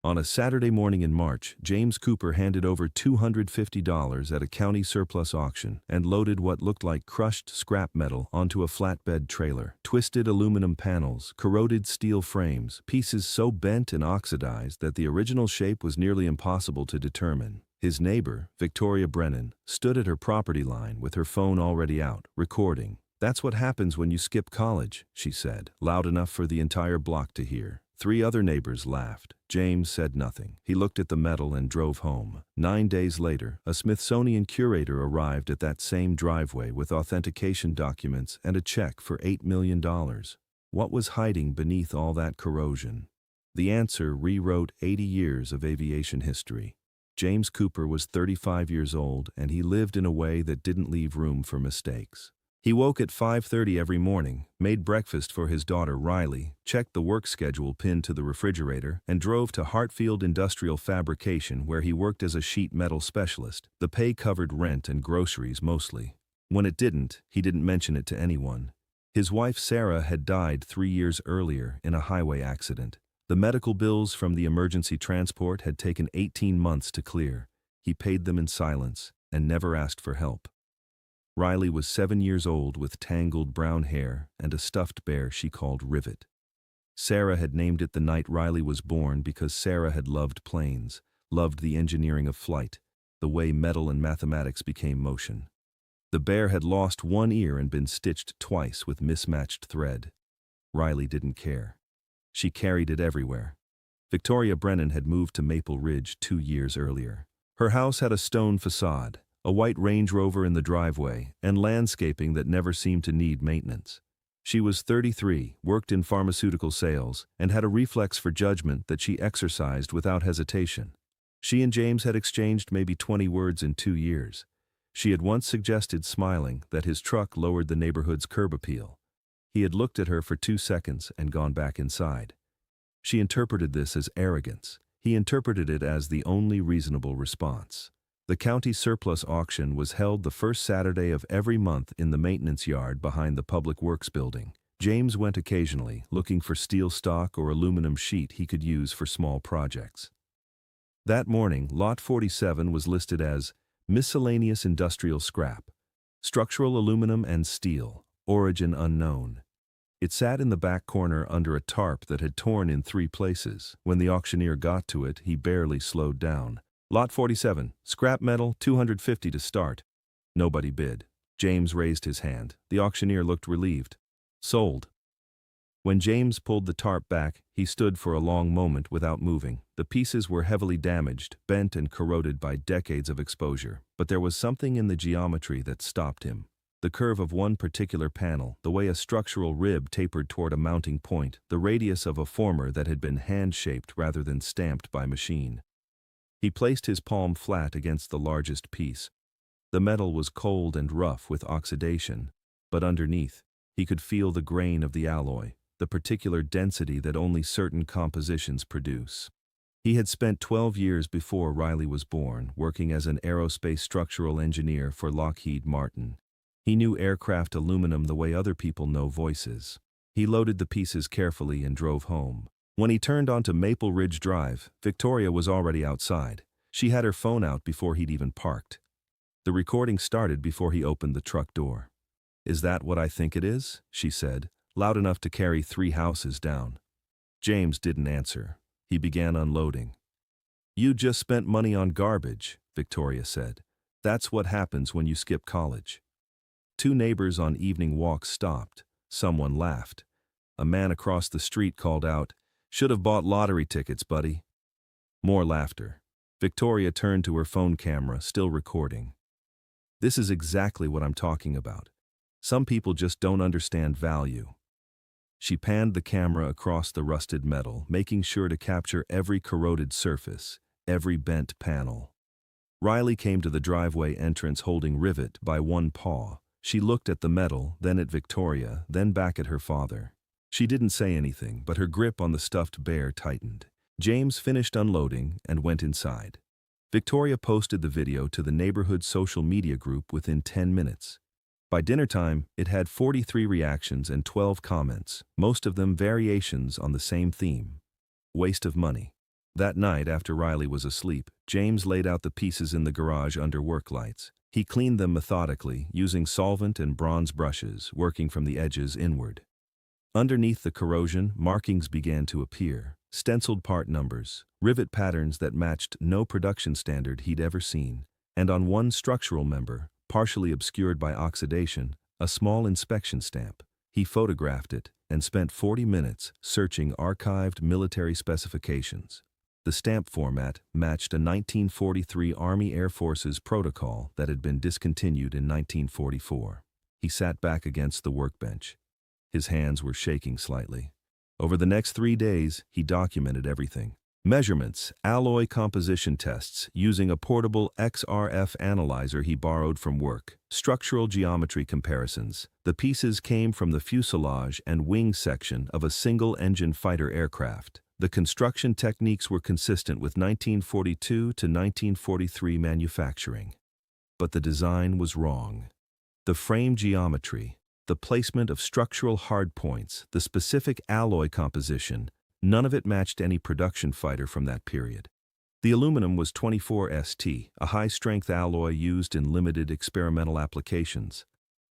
On a Saturday morning in March, James Cooper handed over $250 at a county surplus auction and loaded what looked like crushed scrap metal onto a flatbed trailer. Twisted aluminum panels, corroded steel frames, pieces so bent and oxidized that the original shape was nearly impossible to determine. His neighbor, Victoria Brennan, stood at her property line with her phone already out, recording. "That's what happens when you skip college," she said, loud enough for the entire block to hear. 3 other neighbors laughed. James said nothing. He looked at the metal and drove home. 9 days later, a Smithsonian curator arrived at that same driveway with authentication documents and a check for $8 million. What was hiding beneath all that corrosion? The answer rewrote 80 years of aviation history. James Cooper was 35 years old, and he lived in a way that didn't leave room for mistakes. He woke at 5:30 every morning, made breakfast for his daughter Riley, checked the work schedule pinned to the refrigerator, and drove to Hartfield Industrial Fabrication where he worked as a sheet metal specialist. The pay covered rent and groceries mostly. When it didn't, he didn't mention it to anyone. His wife Sarah had died 3 years earlier in a highway accident. The medical bills from the emergency transport had taken 18 months to clear. He paid them in silence and never asked for help. Riley was 7 years old with tangled brown hair and a stuffed bear she called Rivet. Sarah had named it the night Riley was born because Sarah had loved planes, loved the engineering of flight, the way metal and mathematics became motion. The bear had lost one ear and been stitched twice with mismatched thread. Riley didn't care. She carried it everywhere. Victoria Brennan had moved to Maple Ridge 2 years earlier. Her house had a stone facade, a white Range Rover in the driveway, and landscaping that never seemed to need maintenance. She was 33, worked in pharmaceutical sales, and had a reflex for judgment that she exercised without hesitation. She and James had exchanged maybe 20 words in 2 years. She had once suggested, smiling, that his truck lowered the neighborhood's curb appeal. He had looked at her for 2 seconds and gone back inside. She interpreted this as arrogance. He interpreted it as the only reasonable response. The county surplus auction was held the first Saturday of every month in the maintenance yard behind the Public Works building. James went occasionally, looking for steel stock or aluminum sheet he could use for small projects. That morning, Lot 47 was listed as miscellaneous industrial scrap, structural aluminum and steel, origin unknown. It sat in the back corner under a tarp that had torn in 3 places. When the auctioneer got to it, he barely slowed down. Lot 47, scrap metal, $250 to start. Nobody bid. James raised his hand. The auctioneer looked relieved. Sold. When James pulled the tarp back, he stood for a long moment without moving. The pieces were heavily damaged, bent and corroded by decades of exposure, but there was something in the geometry that stopped him. The curve of one particular panel, the way a structural rib tapered toward a mounting point, the radius of a former that had been hand-shaped rather than stamped by machine. He placed his palm flat against the largest piece. The metal was cold and rough with oxidation, but underneath, he could feel the grain of the alloy, the particular density that only certain compositions produce. He had spent 12 years before Riley was born working as an aerospace structural engineer for Lockheed Martin. He knew aircraft aluminum the way other people know voices. He loaded the pieces carefully and drove home. When he turned onto Maple Ridge Drive, Victoria was already outside. She had her phone out before he'd even parked. The recording started before he opened the truck door. "Is that what I think it is?" she said, loud enough to carry 3 houses down. James didn't answer. He began unloading. "You just spent money on garbage," Victoria said. "That's what happens when you skip college." 2 neighbors on evening walks stopped. Someone laughed. A man across the street called out, "Should have bought lottery tickets, buddy." More laughter. Victoria turned to her phone camera, still recording. "This is exactly what I'm talking about. Some people just don't understand value." She panned the camera across the rusted metal, making sure to capture every corroded surface, every bent panel. Riley came to the driveway entrance holding Rivet by one paw. She looked at the metal, then at Victoria, then back at her father. She didn't say anything, but her grip on the stuffed bear tightened. James finished unloading and went inside. Victoria posted the video to the neighborhood social media group within 10 minutes. By dinner time, it had 43 reactions and 12 comments, most of them variations on the same theme. Waste of money. That night, after Riley was asleep, James laid out the pieces in the garage under work lights. He cleaned them methodically, using solvent and bronze brushes, working from the edges inward. Underneath the corrosion, markings began to appear, stenciled part numbers, rivet patterns that matched no production standard he'd ever seen, and on one structural member, partially obscured by oxidation, a small inspection stamp. He photographed it and spent 40 minutes searching archived military specifications. The stamp format matched a 1943 Army Air Forces protocol that had been discontinued in 1944. He sat back against the workbench. His hands were shaking slightly. Over the next 3 days, he documented everything. Measurements, alloy composition tests using a portable XRF analyzer he borrowed from work, structural geometry comparisons. The pieces came from the fuselage and wing section of a single-engine fighter aircraft. The construction techniques were consistent with 1942 to 1943 manufacturing. But the design was wrong. The frame geometry, the placement of structural hardpoints, the specific alloy composition, none of it matched any production fighter from that period. The aluminum was 24ST, a high-strength alloy used in limited experimental applications.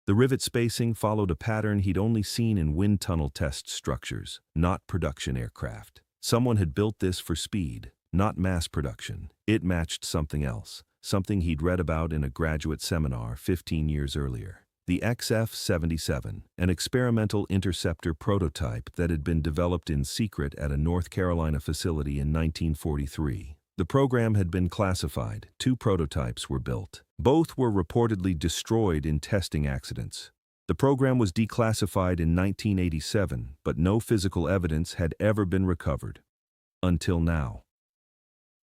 The rivet spacing followed a pattern he'd only seen in wind tunnel test structures, not production aircraft. Someone had built this for speed, not mass production. It matched something else, something he'd read about in a graduate seminar 15 years earlier. The XF-77, an experimental interceptor prototype that had been developed in secret at a North Carolina facility in 1943. The program had been classified. 2 prototypes were built. Both were reportedly destroyed in testing accidents. The program was declassified in 1987, but no physical evidence had ever been recovered. Until now.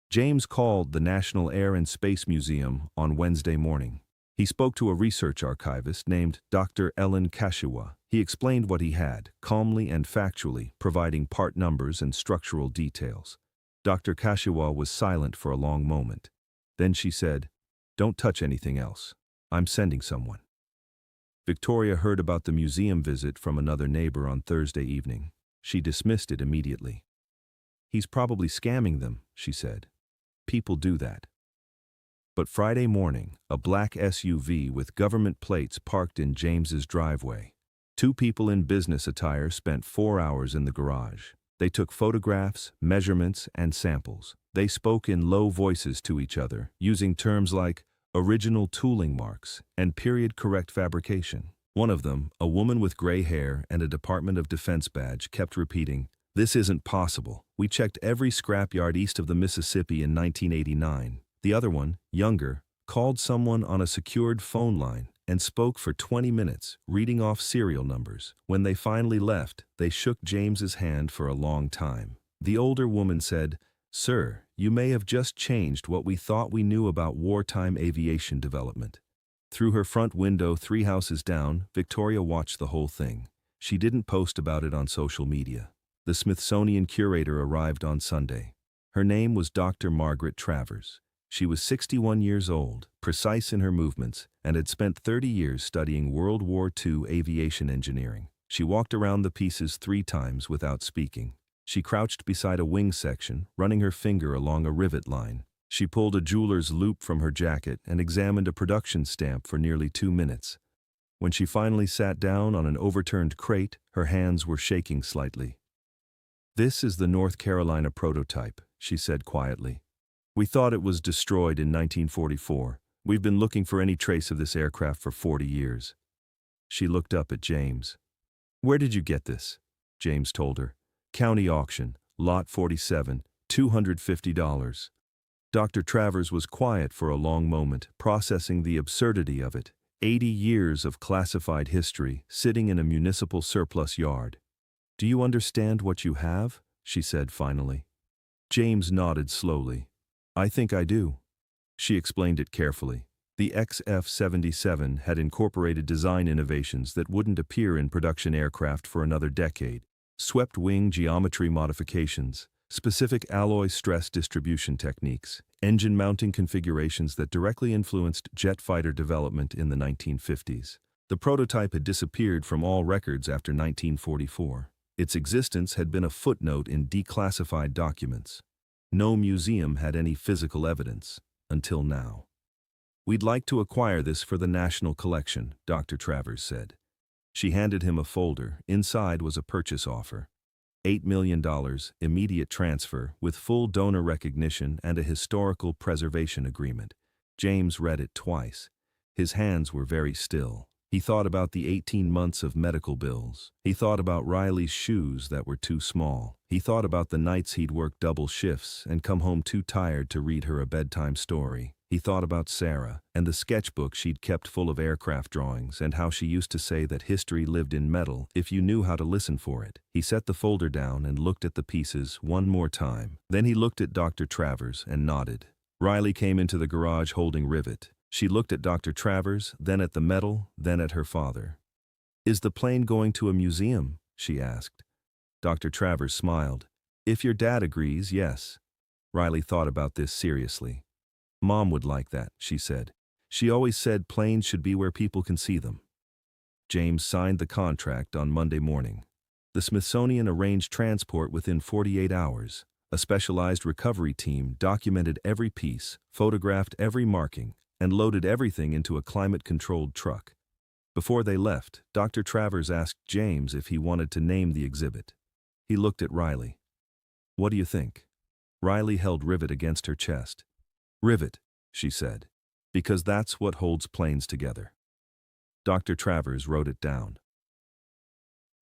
James called the National Air and Space Museum on Wednesday morning. He spoke to a research archivist named Dr. Ellen Kashiwa. He explained what he had, calmly and factually, providing part numbers and structural details. Dr. Kashiwa was silent for a long moment. Then she said, "Don't touch anything else. I'm sending someone." Victoria heard about the museum visit from another neighbor on Thursday evening. She dismissed it immediately. "He's probably scamming them," she said. "People do that." But Friday morning, a black SUV with government plates parked in James's driveway. 2 people in business attire spent 4 hours in the garage. They took photographs, measurements, and samples. They spoke in low voices to each other, using terms like original tooling marks and period-correct fabrication. One of them, a woman with gray hair and a Department of Defense badge, kept repeating, "This isn't possible. We checked every scrapyard east of the Mississippi in 1989. The other one, younger, called someone on a secured phone line and spoke for 20 minutes, reading off serial numbers. When they finally left, they shook James's hand for a long time. The older woman said, "Sir, you may have just changed what we thought we knew about wartime aviation development." Through her front window 3 houses down, Victoria watched the whole thing. She didn't post about it on social media. The Smithsonian curator arrived on Sunday. Her name was Dr. Margaret Travers. She was 61 years old, precise in her movements, and had spent 30 years studying World War II aviation engineering. She walked around the pieces 3 times without speaking. She crouched beside a wing section, running her finger along a rivet line. She pulled a jeweler's loop from her jacket and examined a production stamp for nearly 2 minutes. When she finally sat down on an overturned crate, her hands were shaking slightly. "This is the North Carolina prototype," she said quietly. "We thought it was destroyed in 1944. We've been looking for any trace of this aircraft for 40 years. She looked up at James. "Where did you get this?" James told her. "County auction, lot 47, $250. Dr. Travers was quiet for a long moment, processing the absurdity of it. 80 years of classified history sitting in a municipal surplus yard. "Do you understand what you have?" she said finally. James nodded slowly. "I think I do." She explained it carefully. The XF-77 had incorporated design innovations that wouldn't appear in production aircraft for another decade. Swept wing geometry modifications, specific alloy stress distribution techniques, engine mounting configurations that directly influenced jet fighter development in the 1950s. The prototype had disappeared from all records after 1944. Its existence had been a footnote in declassified documents. No museum had any physical evidence, until now. "We'd like to acquire this for the National Collection," Dr. Travers said. She handed him a folder. Inside was a purchase offer. $8 million, immediate transfer, with full donor recognition and a historical preservation agreement. James read it twice. His hands were very still. He thought about the 18 months of medical bills. He thought about Riley's shoes that were too small. He thought about the nights he'd worked double shifts and come home too tired to read her a bedtime story. He thought about Sarah and the sketchbook she'd kept full of aircraft drawings and how she used to say that history lived in metal if you knew how to listen for it. He set the folder down and looked at the pieces one more time. Then he looked at Dr. Travers and nodded. Riley came into the garage holding Rivet. She looked at Dr. Travers, then at the metal, then at her father. "Is the plane going to a museum?" she asked. Dr. Travers smiled. "If your dad agrees, yes." Riley thought about this seriously. "Mom would like that," she said. "She always said planes should be where people can see them." James signed the contract on Monday morning. The Smithsonian arranged transport within 48 hours. A specialized recovery team documented every piece, photographed every marking, and loaded everything into a climate-controlled truck. Before they left, Dr. Travers asked James if he wanted to name the exhibit. He looked at Riley. "What do you think?" Riley held Rivet against her chest. "Rivet," she said, "because that's what holds planes together." Dr. Travers wrote it down.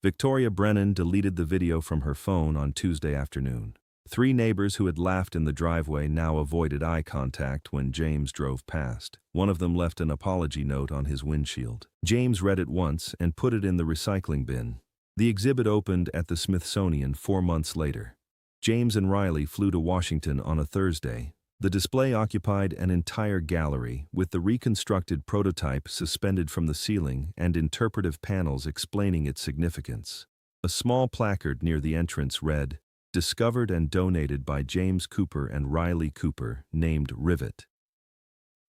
Victoria Brennan deleted the video from her phone on Tuesday afternoon. 3 neighbors who had laughed in the driveway now avoided eye contact when James drove past. One of them left an apology note on his windshield. James read it once and put it in the recycling bin. The exhibit opened at the Smithsonian 4 months later. James and Riley flew to Washington on a Thursday. The display occupied an entire gallery, with the reconstructed prototype suspended from the ceiling and interpretive panels explaining its significance. A small placard near the entrance read, "Discovered and donated by James Cooper and Riley Cooper, named Rivet."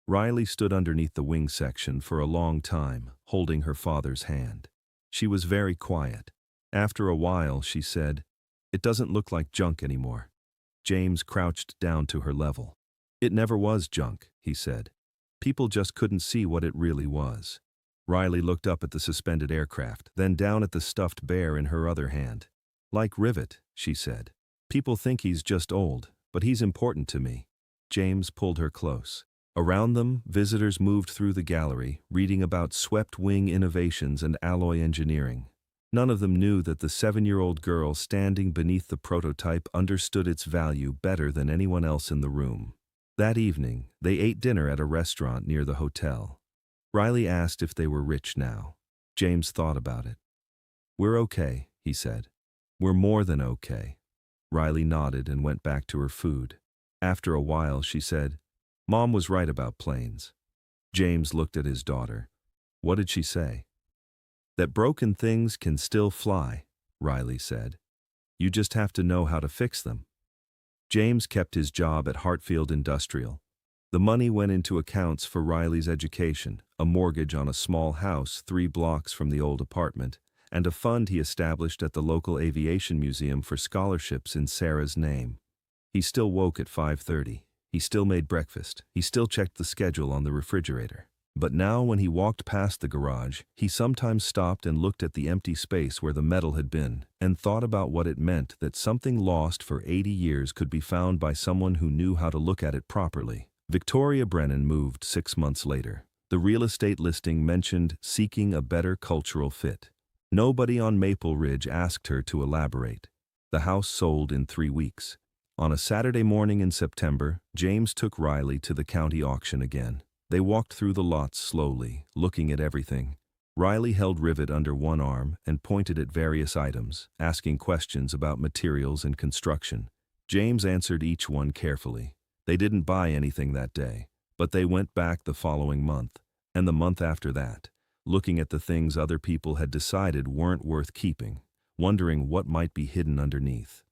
Riley stood underneath the wing section for a long time, holding her father's hand. She was very quiet. After a while, she said, "It doesn't look like junk anymore." James crouched down to her level. "It never was junk," he said. "People just couldn't see what it really was." Riley looked up at the suspended aircraft, then down at the stuffed bear in her other hand. "Like Rivet," she said. "People think he's just old, but he's important to me." James pulled her close. Around them, visitors moved through the gallery, reading about swept-wing innovations and alloy engineering. None of them knew that the 7-year-old girl standing beneath the prototype understood its value better than anyone else in the room. That evening, they ate dinner at a restaurant near the hotel. Riley asked if they were rich now. James thought about it. "We're okay," he said. "We're more than okay." Riley nodded and went back to her food. After a while, she said, "Mom was right about planes." James looked at his daughter. "What did she say?" "That broken things can still fly," Riley said. "You just have to know how to fix them." James kept his job at Hartfield Industrial. The money went into accounts for Riley's education, a mortgage on a small house 3 blocks from the old apartment, and a fund he established at the local Aviation Museum for scholarships in Sarah's name. He still woke at 5:30. He still made breakfast. He still checked the schedule on the refrigerator. But now when he walked past the garage, he sometimes stopped and looked at the empty space where the metal had been, and thought about what it meant that something lost for 80 years could be found by someone who knew how to look at it properly. Victoria Brennan moved 6 months later. The real estate listing mentioned seeking a better cultural fit. Nobody on Maple Ridge asked her to elaborate. The house sold in 3 weeks. On a Saturday morning in September, James took Riley to the county auction again. They walked through the lots slowly, looking at everything. Riley held Rivet under one arm and pointed at various items, asking questions about materials and construction. James answered each one carefully. They didn't buy anything that day, but they went back the following month, and the month after that, looking at the things other people had decided weren't worth keeping, wondering what might be hidden underneath.